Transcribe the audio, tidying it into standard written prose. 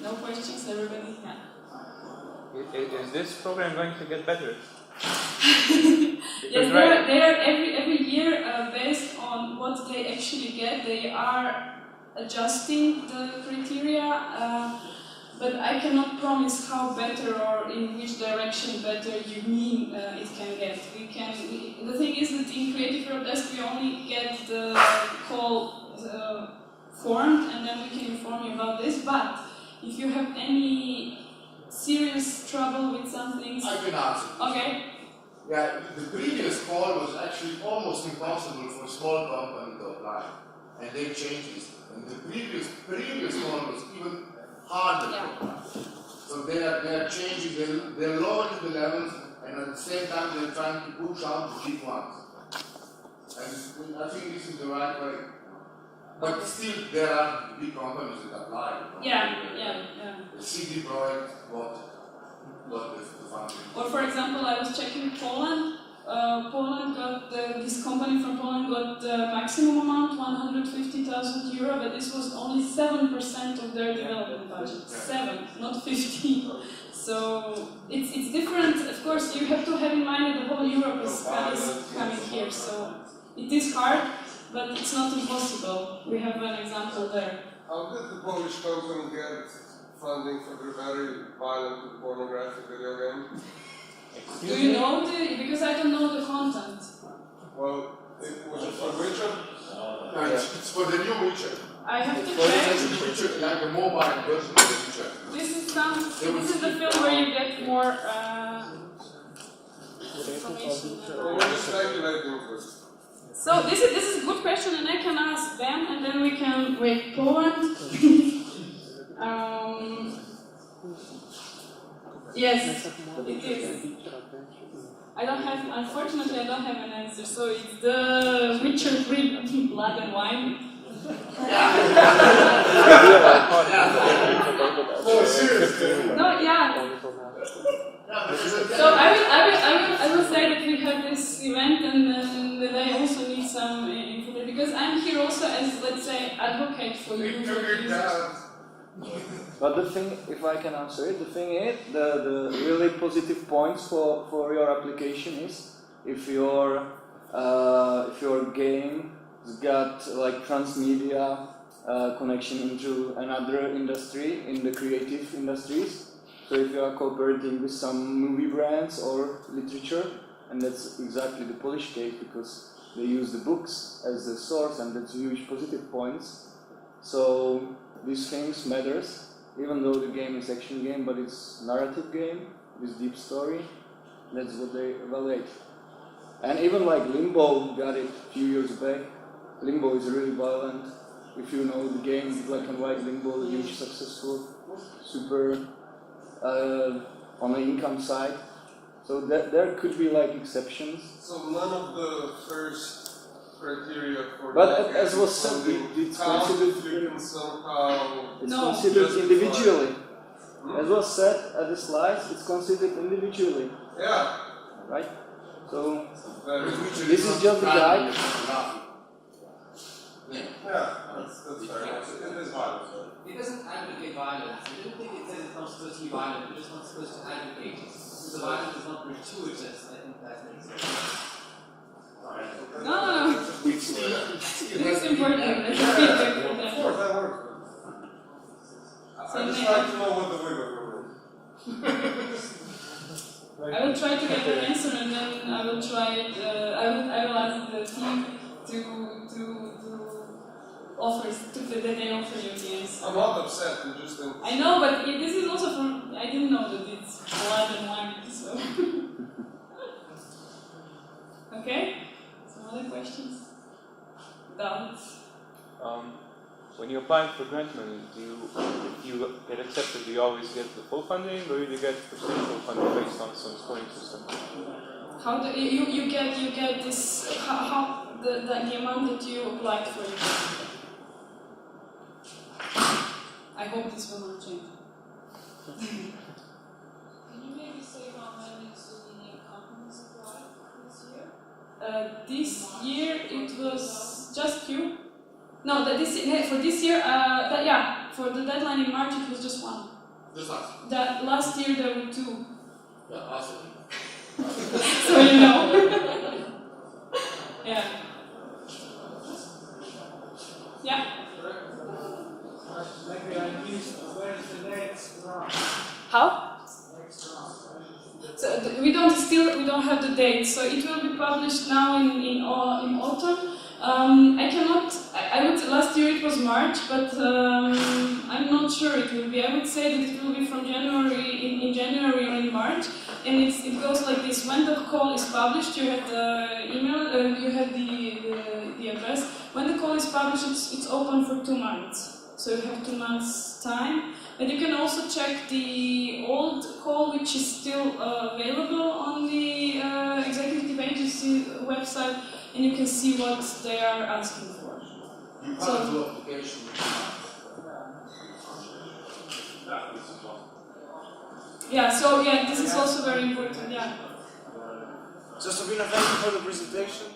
No questions, everybody? Yeah. Is this program going to get better? Yes, they are every year based on what they actually get. They are adjusting the criteria, but I cannot promise how better or in which direction better you mean it can get. The thing is that in Creative Europe Desk we only get the call formed and then we can inform you about this. But if you have any serious trouble with some things, I can answer. Okay. Yeah, the previous call was actually almost impossible for a small company to apply, and they changed this. And the previous call was even harder to apply. So they are changing. They're lowering the levels, and at the same time they're trying to push out the big ones. And I think this is the right way. But still, there are big companies that apply. Yeah. The CD Projekt got the funding. Or for example, I was checking Poland. Poland got this company from Poland got the maximum amount, 150,000 euro, but this was only 7% of their development budget. 7, not 50. So it's different. Of course, you have to have in mind that the whole Europe is coming here. So it is hard, but it's not impossible. We have an example there. How did the Polish company get funding for their very violent and pornographic video game? Do you know because I don't know the content. Well, was it for Witcher? No, it's for the new Witcher. I have to check. It's the Witcher, like a mobile version of the Witcher. This is the film where you get more information. Well, we're just speculating first. So this is a good question, and I can ask them, and then we can wait. Poland. Yes, it is. Unfortunately, I don't have an answer. So it's the Witcher 3 Blood and Wine. Oh, seriously? No, yeah. So I will say that we have this event, and that I also need some information because I'm here also as, let's say, advocate for you. But the thing, if I can answer it, the thing is, the really positive points for your application is if your game has got like transmedia connection into another industry in the creative industries. So if you are cooperating with some movie brands or literature, and that's exactly the Polish case because they use the books as the source, and that's huge positive points. So these things matters. Even though the game is action game, but it's narrative game with deep story. That's what they evaluate. And even like Limbo got it a few years back. Limbo is really violent. If you know the game, black and white Limbo, huge successful, super on the income side. So there could be like exceptions. So none of the first criteria for but as was said, it's considered considered individually. As was said at the slides, it's considered individually. Yeah. Right? So this is just a guide. Yeah, that's fair. It is violent. It doesn't advocate violence. I don't think it says it's not supposed to be violent. We're just not supposed to advocate it. So the violence is not gratuitous. I think that makes sense. No. It's important. Of course, that works. I just like to know what the wiggle room is. I will try to get an answer, and then I will try it. I will ask the team to offer that they offer you the answer. I'm not upset. I'm just. I know, but this is also from. I didn't know that it's blood and wine. So. Okay. Some other questions? Doubts? When you're applying for grant money, if you get accepted, do you always get the full funding, or do you get percentual funding based on some scoring system? How do you get this? How the amount that you applied for it? I hope this will not change. Can you maybe say how many Slovenian companies applied this year? This year it was just few. No, for this year, for the deadline in March it was just one. Just us. That last year there were two. Yeah, us. So you know. Yeah. Yeah. Maybe I missed where is the next round? How? Next round. So we don't have the date. So it will be published now in autumn. I would last year it was March, but I'm not sure it will be. I would say that it will be from January in January or in March, and it goes like this: when the call is published, you have the email, you have the address. When the call is published, it's open for 2 months, so you have 2 months time. And you can also check the old call, which is still available on the executive agency website, and you can see what they are asking for. You So- can't do application. Yeah, so yeah, this is also very important, yeah. So Sabina, thank you for the presentation.